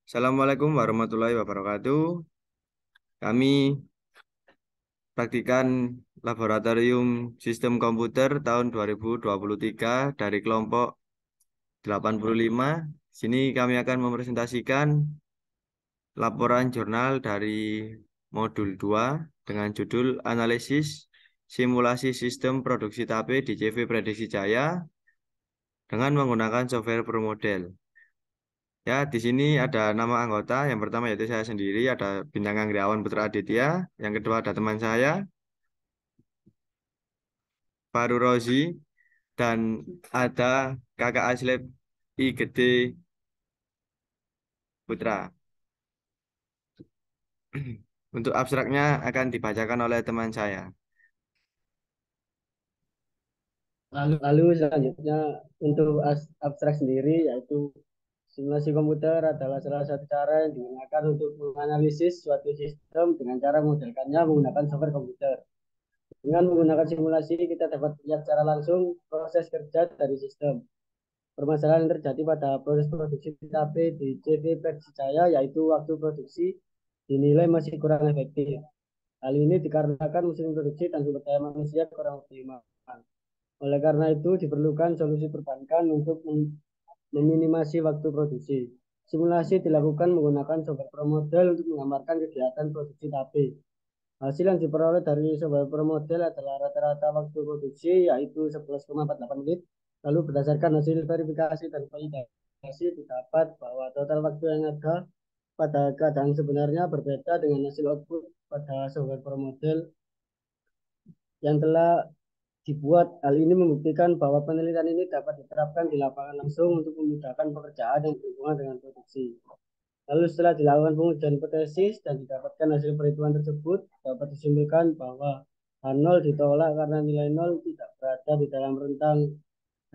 Assalamualaikum warahmatullahi wabarakatuh. Kami praktikan Laboratorium Sistem Komputer tahun 2023 dari kelompok 85. Sini kami akan mempresentasikan laporan jurnal dari modul 2 dengan judul Analisis Simulasi Sistem Produksi Tape di CV Prediksi Jaya dengan menggunakan software ProModel. Ya, di sini ada nama anggota. Yang pertama yaitu saya sendiri, ada Bintang Anggriawan Putra Aditya. Yang kedua ada teman saya, Faru Rozi, dan ada Kakak Aslep I Gede Putra. Untuk abstraknya akan dibacakan oleh teman saya. Lalu selanjutnya untuk abstrak sendiri yaitu simulasi komputer adalah salah satu cara yang digunakan untuk menganalisis suatu sistem dengan cara memodelkannya menggunakan software komputer. Dengan menggunakan simulasi kita dapat melihat secara langsung proses kerja dari sistem. Permasalahan yang terjadi pada proses produksi TAP di CV Persijaya yaitu waktu produksi dinilai masih kurang efektif. Hal ini dikarenakan mesin produksi dan sumber daya manusia kurang optimal. Oleh karena itu, diperlukan solusi perbankan untuk meminimasi waktu produksi. Simulasi dilakukan menggunakan software ProModel untuk menggambarkan kegiatan produksi TAP. Hasil yang diperoleh dari software ProModel adalah rata-rata waktu produksi yaitu 11,48 menit. Lalu berdasarkan hasil verifikasi dan validasi didapat bahwa total waktu yang ada pada keadaan sebenarnya berbeda dengan hasil output pada software ProModel yang telah dibuat. Hal ini membuktikan bahwa penelitian ini dapat diterapkan di lapangan langsung untuk memudahkan pekerjaan yang berhubungan dengan produksi. Lalu setelah dilakukan pengujian hipotesis dan didapatkan hasil perhitungan tersebut, dapat disimpulkan bahwa H0 ditolak karena nilai 0 tidak berada di dalam rentang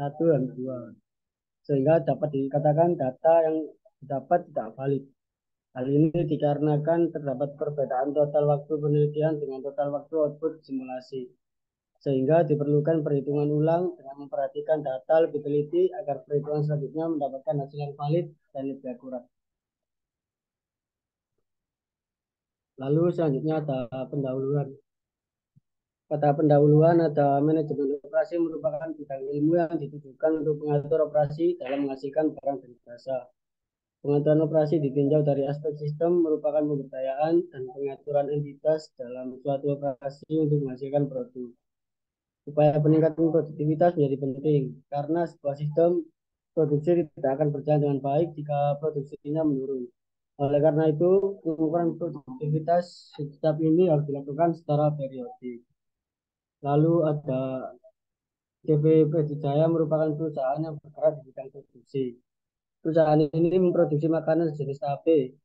1 dan 2. Sehingga dapat dikatakan data yang didapat tidak valid. Hal ini dikarenakan terdapat perbedaan total waktu penelitian dengan total waktu output simulasi, sehingga diperlukan perhitungan ulang dengan memperhatikan data lebih teliti agar perhitungan selanjutnya mendapatkan hasil yang valid dan lebih akurat. Lalu selanjutnya ada pendahuluan. Pada pendahuluan ada manajemen operasi merupakan bidang ilmu yang ditujukan untuk mengatur operasi dalam menghasilkan barang dan jasa. Pengaturan operasi ditinjau dari aspek sistem merupakan pemberdayaan dan pengaturan entitas dalam suatu operasi untuk menghasilkan produk. Upaya peningkatan produktivitas menjadi penting karena sebuah sistem produksi tidak akan berjalan dengan baik jika produksinya menurun. Oleh karena itu, pengukuran produktivitas setiap ini harus dilakukan secara periodik. Lalu ada CV Jaya merupakan perusahaan yang bergerak di bidang produksi. Perusahaan ini memproduksi makanan sejenis tape.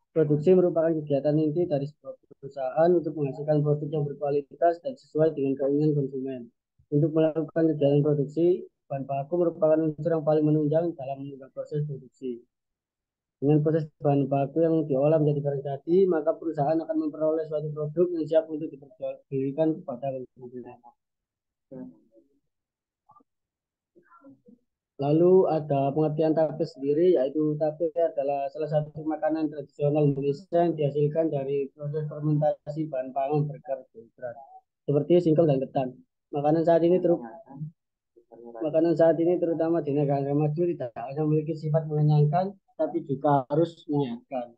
Produksi merupakan kegiatan inti dari sebuah perusahaan untuk menghasilkan produk yang berkualitas dan sesuai dengan keinginan konsumen. Untuk melakukan kegiatan produksi, bahan baku merupakan unsur yang paling menunjang dalam menunjang proses produksi. Dengan proses bahan baku yang diolah menjadi barang jadi, maka perusahaan akan memperoleh suatu produk yang siap untuk diperjualbelikan kepada konsumen. Lalu ada pengertian tape sendiri, yaitu tape adalah salah satu makanan tradisional Indonesia yang dihasilkan dari proses fermentasi bahan pangan berkarbohidrat, seperti singkong dan ketan. Makanan saat ini terus Makanan saat ini terutama di negara maju tidak hanya memiliki sifat mengenyangkan, tapi juga harus menyehatkan.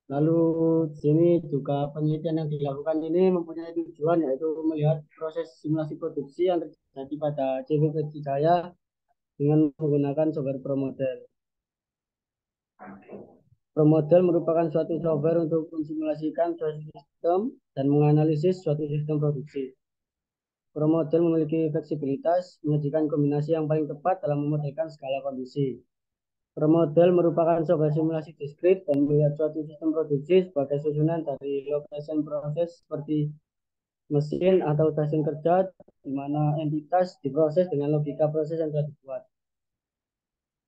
Lalu di sini juga penelitian yang dilakukan ini mempunyai tujuan yaitu melihat proses simulasi produksi yang terjadi pada CV Jaya dengan menggunakan software ProModel. ProModel merupakan suatu software untuk mensimulasikan suatu sistem dan menganalisis suatu sistem produksi. ProModel memiliki fleksibilitas, menyajikan kombinasi yang paling tepat dalam memodelkan skala kondisi. ProModel merupakan software simulasi diskrit dan melihat suatu sistem produksi sebagai susunan dari location proses seperti mesin atau stasiun kerja, di mana entitas diproses dengan logika proses yang telah dibuat.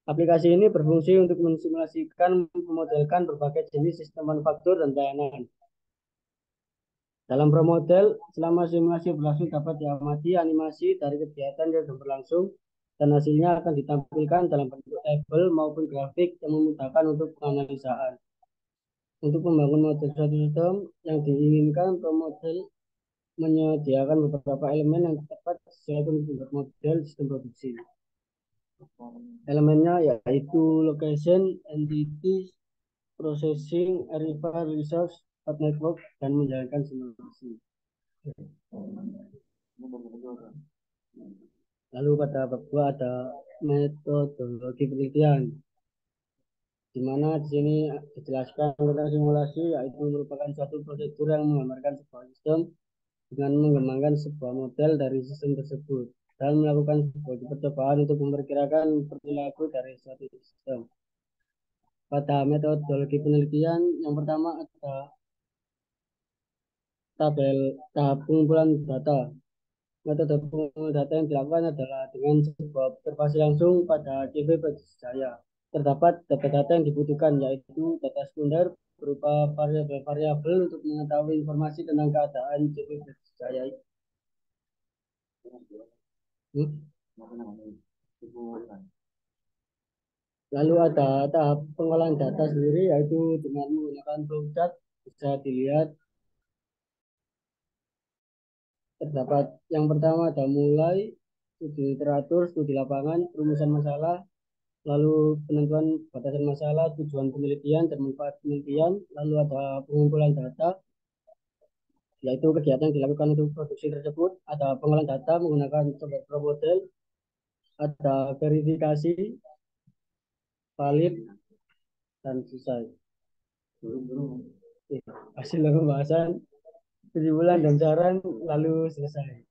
Aplikasi ini berfungsi untuk mensimulasikan, memodelkan berbagai jenis sistem manufaktur dan pelayanan. Dalam ProModel, selama simulasi berlangsung dapat diamati animasi dari kegiatan yang berlangsung dan hasilnya akan ditampilkan dalam bentuk tabel maupun grafik yang memudahkan untuk penganalisaan. Untuk membangun model suatu sistem yang diinginkan, pemodel menyediakan beberapa elemen yang tepat sesuai untuk membuat model sistem produksi. Elemennya yaitu location, entity, processing, arrival, resource, path network, dan menjalankan simulasi. Lalu pada bab 2 ada metodologi penelitian, di mana di sini dijelaskan tentang simulasi, yaitu merupakan suatu prosedur yang menggambarkan sebuah sistem dengan mengembangkan sebuah model dari sistem tersebut dan melakukan sebuah percobaan untuk memperkirakan perilaku dari suatu sistem. Pada metodologi penelitian yang pertama ada tahap pengumpulan data. Metode pengumpulan data yang dilakukan adalah dengan sebuah observasi langsung pada CV Jaya. Terdapat data-data yang dibutuhkan, yaitu data sekunder berupa variabel-variabel untuk mengetahui informasi tentang keadaan CV Jaya. Lalu ada tahap pengolahan data sendiri, yaitu dengan menggunakan flowchart. Bisa dilihat terdapat yang pertama ada mulai studi literatur, studi lapangan, perumusan masalah, lalu penentuan batasan masalah, tujuan penelitian dan manfaat penelitian, lalu ada pengumpulan data, yaitu kegiatan yang dilakukan untuk produksi tersebut, ada pengolahan data menggunakan software pro model, ada verifikasi, valid, dan selesai. Hasil pembahasan, kesimpulan dan saran, lalu selesai.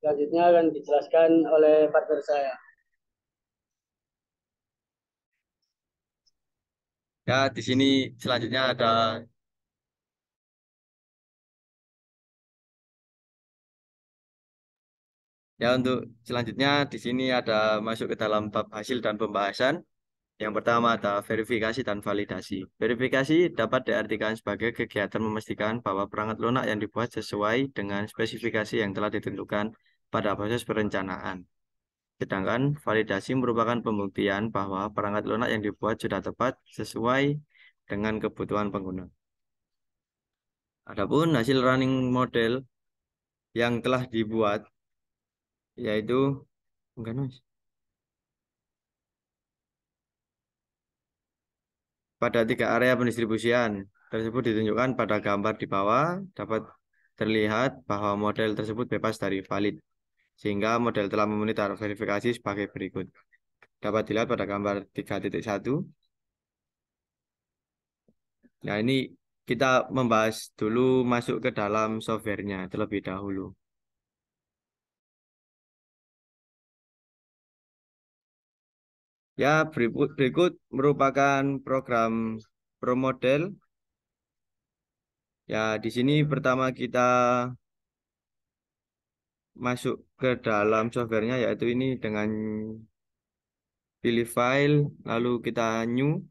Selanjutnya akan dijelaskan oleh partner saya. Ya, di sini selanjutnya ada ya untuk selanjutnya di sini ada masuk ke dalam bab hasil dan pembahasan. Yang pertama ada verifikasi dan validasi. Verifikasi dapat diartikan sebagai kegiatan memastikan bahwa perangkat lunak yang dibuat sesuai dengan spesifikasi yang telah ditentukan pada proses perencanaan. Sedangkan validasi merupakan pembuktian bahwa perangkat lunak yang dibuat sudah tepat sesuai dengan kebutuhan pengguna. Adapun hasil running model yang telah dibuat yaitu enggak, Mas. Pada 3 area pendistribusian tersebut ditunjukkan pada gambar di bawah dapat terlihat bahwa model tersebut bebas dari valid sehingga model telah memenuhi taraf verifikasi sebagai berikut. Dapat dilihat pada gambar 3.1. Nah, ini kita membahas dulu masuk ke dalam softwarenya terlebih dahulu. Ya, berikut merupakan program ProModel. Ya, di sini pertama kita masuk ke dalam softwarenya yaitu ini dengan pilih file, lalu kita new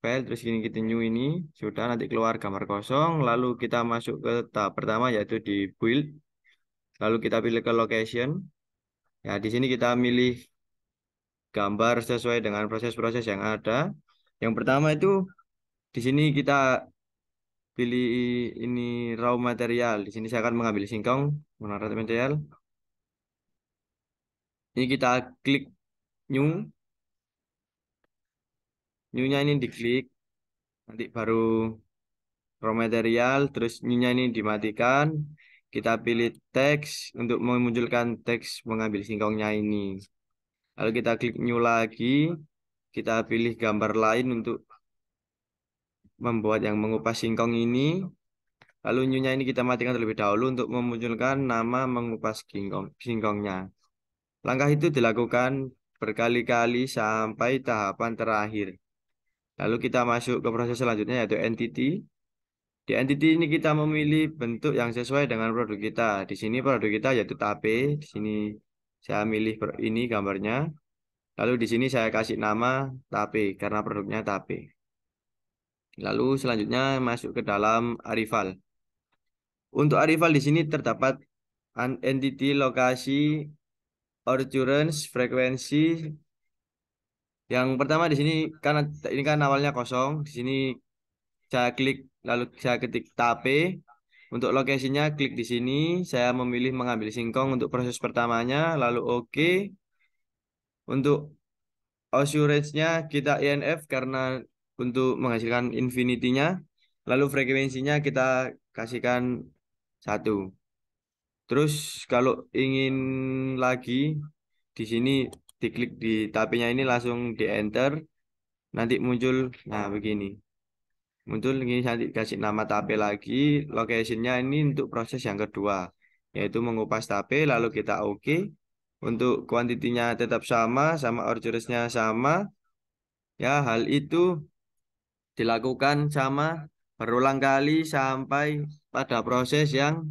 file, terus ini kita new ini, sudah nanti keluar gambar kosong, lalu kita masuk ke tahap pertama yaitu di build, lalu kita pilih ke location. Ya, di sini kita milih gambar sesuai dengan proses-proses yang ada. Yang pertama itu di sini kita pilih ini raw material. Di sini saya akan mengambil singkong, menggunakan raw material. Ini kita klik new, new-nya ini diklik, nanti baru raw material, terus new-nya ini dimatikan. Kita pilih teks untuk memunculkan teks mengambil singkongnya ini. Lalu kita klik new lagi, kita pilih gambar lain untuk membuat yang mengupas singkong ini. Lalu new-nya ini kita matikan terlebih dahulu untuk memunculkan nama mengupas singkongnya. Langkah itu dilakukan berkali-kali sampai tahapan terakhir. Lalu kita masuk ke proses selanjutnya yaitu entity. Di entity ini kita memilih bentuk yang sesuai dengan produk kita. Di sini produk kita yaitu tape. Di sini saya milih ini gambarnya. Lalu di sini saya kasih nama tape karena produknya tape. Lalu selanjutnya masuk ke dalam Arrival. Untuk Arrival di sini terdapat entity, lokasi, occurrence, frekuensi. Yang pertama di sini karena ini kan awalnya kosong, di sini saya klik lalu saya ketik tape. Untuk lokasinya klik di sini, saya memilih mengambil singkong untuk proses pertamanya, lalu oke. Untuk occurrence-nya kita INF karena untuk menghasilkan infinity-nya, lalu frekuensinya kita kasihkan 1. Terus kalau ingin lagi di sini diklik di tapenya ini langsung di enter, nanti muncul nah begini. Muncul ini nanti kasih nama tape lagi, location-nya ini untuk proses yang kedua, yaitu mengupas tape lalu kita oke. Untuk kuantitinya tetap sama, sama ordersnya sama. Ya, hal itu dilakukan sama berulang kali sampai pada proses yang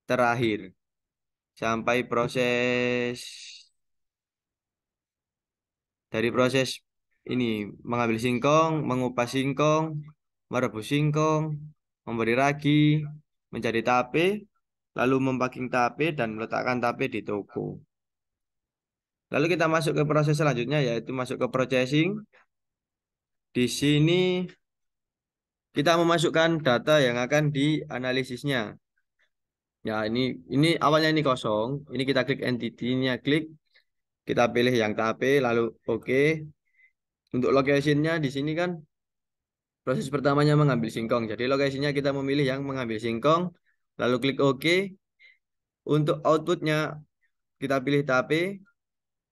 terakhir. Sampai proses dari proses ini mengambil singkong, mengupas singkong, merebus singkong, memberi ragi, mencari tape, lalu mempacking tape dan meletakkan tape di toko. Lalu kita masuk ke proses selanjutnya yaitu masuk ke processing. Di sini kita memasukkan data yang akan dianalisisnya. Ya, ini awalnya ini kosong. Ini kita klik entity-nya, klik, kita pilih yang tape, lalu oke. Untuk location-nya di sini kan proses pertamanya mengambil singkong. Jadi lokasinya kita memilih yang mengambil singkong, lalu klik OK. Untuk outputnya kita pilih tape,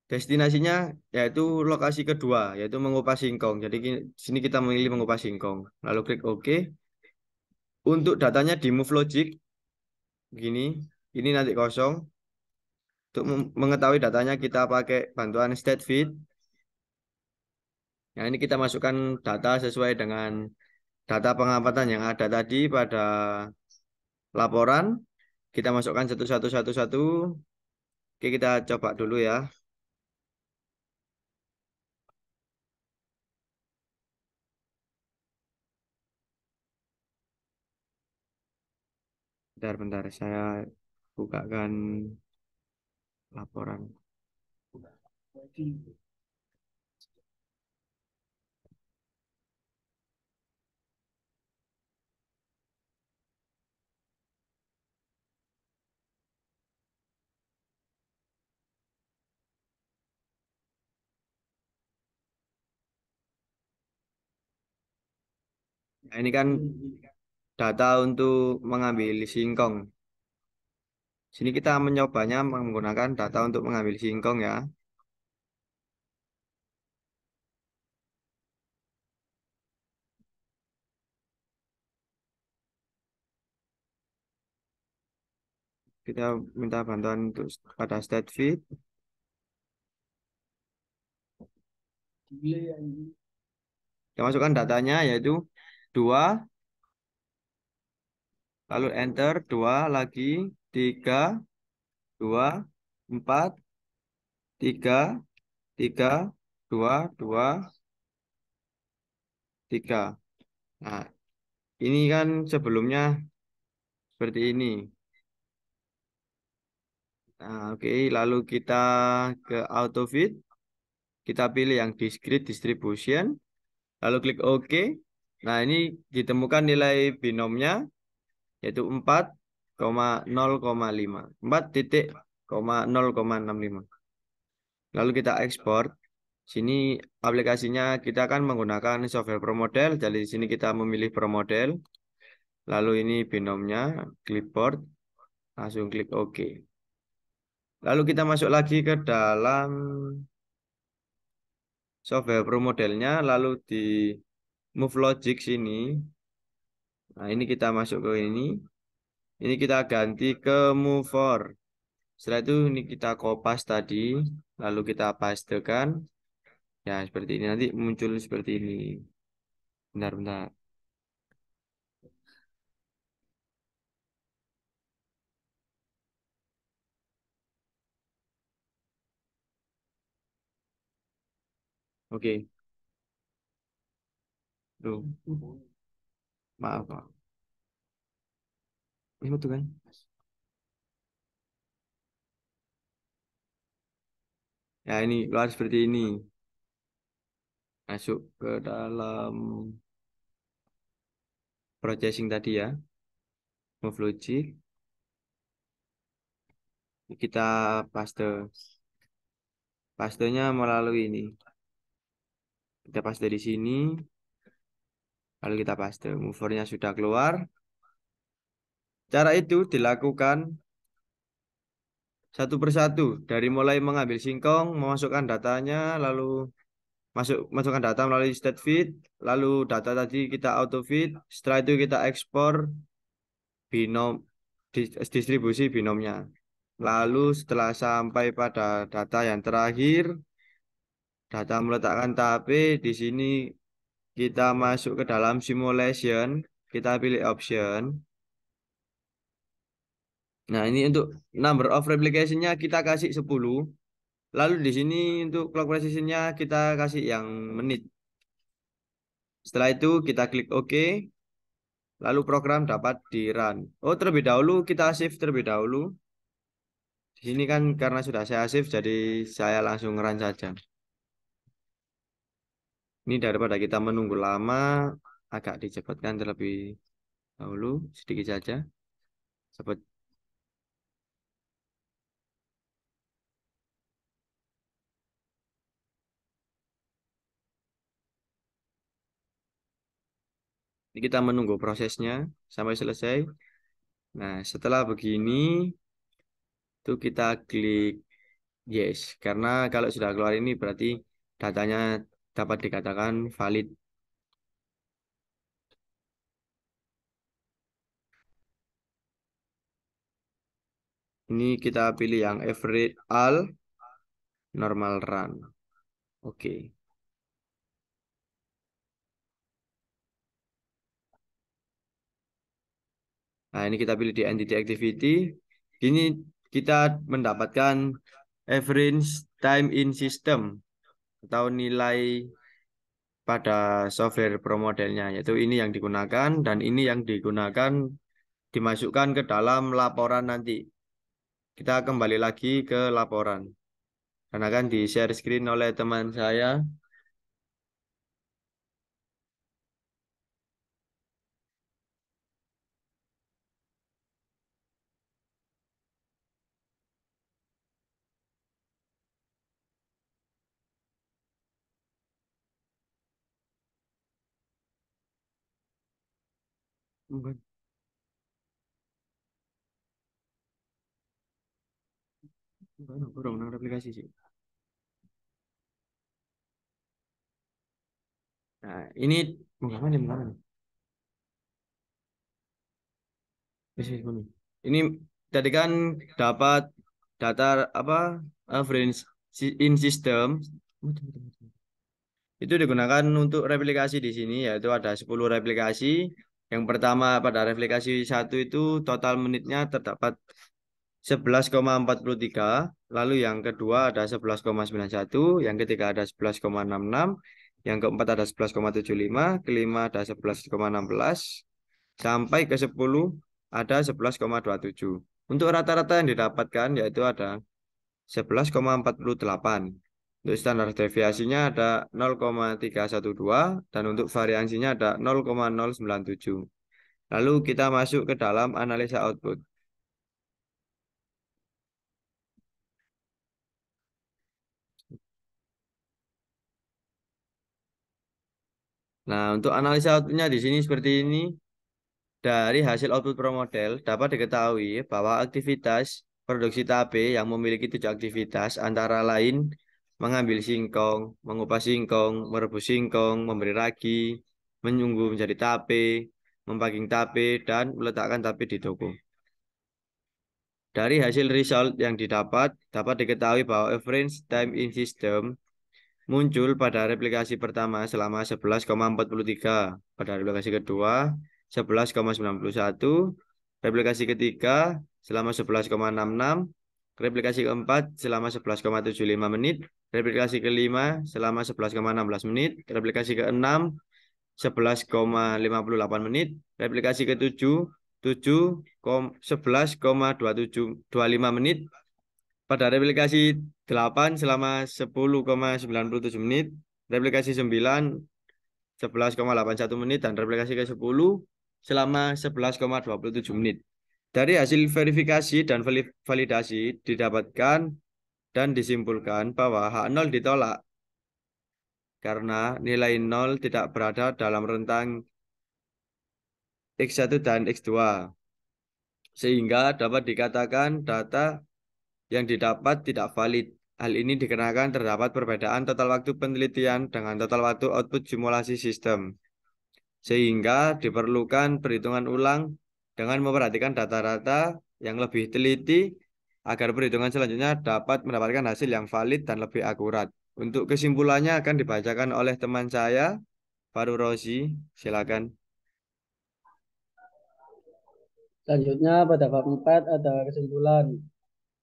destinasinya yaitu lokasi kedua, yaitu mengupas singkong. Jadi di sini kita memilih mengupas singkong, lalu klik OK. Untuk datanya di move logic, begini, ini nanti kosong. Untuk mengetahui datanya kita pakai bantuan state feed. Nah, ini kita masukkan data sesuai dengan data pengamatan yang ada tadi pada laporan. Kita masukkan satu. Oke, kita coba dulu ya. Bentar, saya bukakan laporan. Nah, ini kan data untuk mengambil singkong. Sini kita menyobanya menggunakan data untuk mengambil singkong ya. Kita minta bantuan untuk pada state feed. Kita masukkan datanya yaitu 2, lalu enter, 2 lagi, 3, 2, 4, 3, 3, 2, 2, 3. Nah, ini kan sebelumnya seperti ini. Nah, oke, lalu kita ke auto feed, kita pilih yang discrete distribution, lalu klik OK. Nah, ini ditemukan nilai binomnya yaitu 4,0,5. 4,0,65. Lalu kita ekspor. Sini aplikasinya kita akan menggunakan software ProModel. Jadi di sini kita memilih ProModel. Lalu ini binomnya, clipboard, langsung klik OK. Lalu kita masuk lagi ke dalam software ProModelnya, lalu di Move Logic sini. Nah, ini kita masuk ke ini. Ini kita ganti ke Move For. Setelah itu ini kita kopas tadi, lalu kita pastekan. Ya, seperti ini. Nanti muncul seperti ini. Bentar. Oke. Tuh, maaf, Pak. Ini tuh kan. Ya, ini keluar seperti ini. Masuk ke dalam processing tadi ya. Move logic. Kita paste. Pastenya melalui ini. Kita paste di sini. Lalu kita paste. Movernya sudah keluar. Cara itu dilakukan satu persatu. Dari mulai mengambil singkong, memasukkan datanya, lalu masukkan data melalui state feed, lalu data tadi kita auto feed, setelah itu kita ekspor binom distribusi binomnya. Lalu setelah sampai pada data yang terakhir, data meletakkan TAP di sini kita masuk ke dalam simulation, kita pilih option. Nah, ini untuk number of replication-nya kita kasih 10. Lalu di sini untuk clock precision-nya kita kasih yang menit. Setelah itu kita klik OK. Lalu program dapat di run. Oh, terlebih dahulu kita save terlebih dahulu. Di sini kan karena sudah saya save, jadi saya langsung run saja. Ini daripada kita menunggu lama, agak dicepatkan terlebih dahulu, sedikit saja. Cepat. Ini kita menunggu prosesnya sampai selesai. Nah, setelah begini, itu kita klik yes. Karena kalau sudah keluar ini berarti datanya dapat dikatakan valid. Ini kita pilih yang average all normal run. Oke. Nah, ini kita pilih di entity activity. Ini kita mendapatkan average time in system atau nilai pada software pro modelnya, yaitu ini yang digunakan dan ini yang digunakan dimasukkan ke dalam laporan nanti. Kita kembali lagi ke laporan. Karena kan di share screen oleh teman saya. Bukan, bukan, aplikasi sih. Nah, ini bagaimana nih? Ini tadi kan dapat data apa average in system itu digunakan untuk replikasi di sini, yaitu ada 10 replikasi. Yang pertama pada replikasi satu itu total menitnya terdapat 11,43. Lalu yang kedua ada 11,91, yang ketiga ada 11,66, yang keempat ada 11,75, kelima ada 11,16, sampai ke 10 ada 11,27. Untuk rata-rata yang didapatkan yaitu ada 11,48. Untuk standar deviasinya ada 0,312 dan untuk variansinya ada 0,097. Lalu kita masuk ke dalam analisa output. Nah, untuk analisa outputnya di sini seperti ini. Dari hasil output pro model dapat diketahui bahwa aktivitas produksi tape yang memiliki 7 aktivitas antara lain mengambil singkong, mengupas singkong, merebus singkong, memberi ragi, menyungguh menjadi tape, mempacking tape, dan meletakkan tape di toko. Dari hasil result yang didapat, dapat diketahui bahwa average time in system muncul pada replikasi pertama selama 11,43, pada replikasi kedua 11,91, replikasi ketiga selama 11,66, replikasi keempat selama 11,75 menit, replikasi kelima selama 11,16 menit, replikasi keenam 11,58 menit. Replikasi ke-7 11,2725 menit. Pada replikasi 8 selama 10,97 menit. Replikasi 9 11,81 menit dan replikasi ke-10 selama 11,27 menit. Dari hasil verifikasi dan validasi didapatkan dan disimpulkan bahwa H0 ditolak karena nilai 0 tidak berada dalam rentang X1 dan X2, sehingga dapat dikatakan data yang didapat tidak valid. Hal ini dikarenakan terdapat perbedaan total waktu penelitian dengan total waktu output simulasi sistem, sehingga diperlukan perhitungan ulang dengan memperhatikan data-data yang lebih teliti agar perhitungan selanjutnya dapat mendapatkan hasil yang valid dan lebih akurat. Untuk kesimpulannya akan dibacakan oleh teman saya, Faru Rosi. Silakan. Selanjutnya pada bab 4 ada kesimpulan.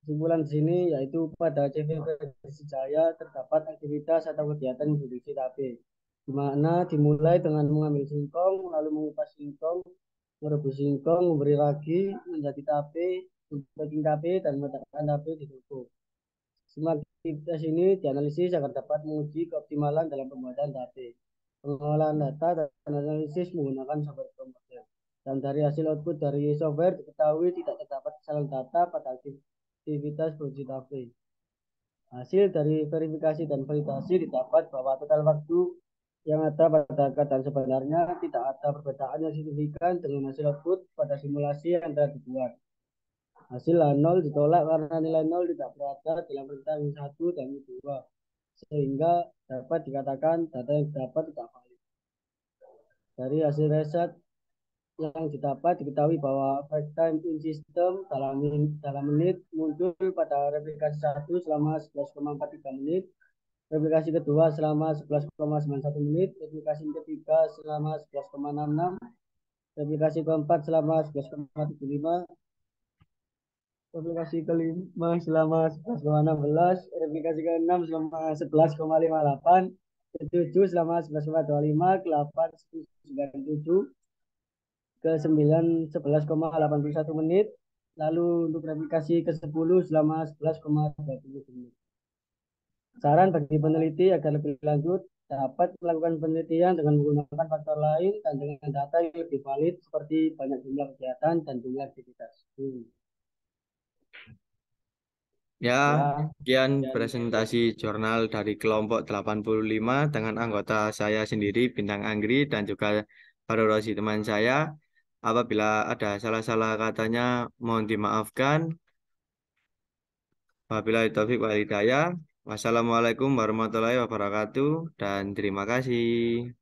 Kesimpulan di sini yaitu pada CV versi Jaya terdapat aktivitas atau kegiatan produksi tape, di mana dimulai dengan mengambil singkong, lalu mengupas singkong, merebus singkong, memberi ragi menjadi tape, baking tape, dan meletakkan tape di toko. Semua aktivitas ini dianalisis agar dapat menguji keoptimalan dalam pembuatan tape. Pengolahan data dan analisis menggunakan software komputer. Dan dari hasil output dari software diketahui tidak terdapat kesalahan data pada aktivitas produksi tape. Hasil dari verifikasi dan validasi didapat bahwa total waktu yang ada pada keadaan sebenarnya tidak ada perbedaan yang signifikan dengan hasil output pada simulasi yang telah dibuat. Hasil nol ditolak karena nilai nol tidak berada dalam rentang 1 dan 2, sehingga dapat dikatakan data yang didapat tidak valid. Dari hasil riset yang didapat diketahui bahwa fake time in system dalam menit muncul pada replikasi 1 selama 11,43 menit, replikasi kedua selama 11,91 menit, replikasi ketiga selama 11,66, replikasi keempat selama 11,75, replikasi kelima selama 11,16, replikasi keenam selama 11,58, ketujuh selama 11,25, ke-8 97, ke-9 11,81 menit, lalu untuk replikasi ke-10 selama 11,20 menit. Saran bagi peneliti agar lebih lanjut dapat melakukan penelitian dengan menggunakan faktor lain dan dengan data yang lebih valid seperti banyak jumlah kegiatan dan jumlah aktivitas. Ya, Ya, sekian presentasi jurnal dari kelompok 85 dengan anggota saya sendiri, Bintang Anggri, dan juga Faru Rosi teman saya. Apabila ada salah-salah katanya, mohon dimaafkan. Wabillahi taufiq wal hidayah. Wassalamualaikum warahmatullahi wabarakatuh, dan terima kasih.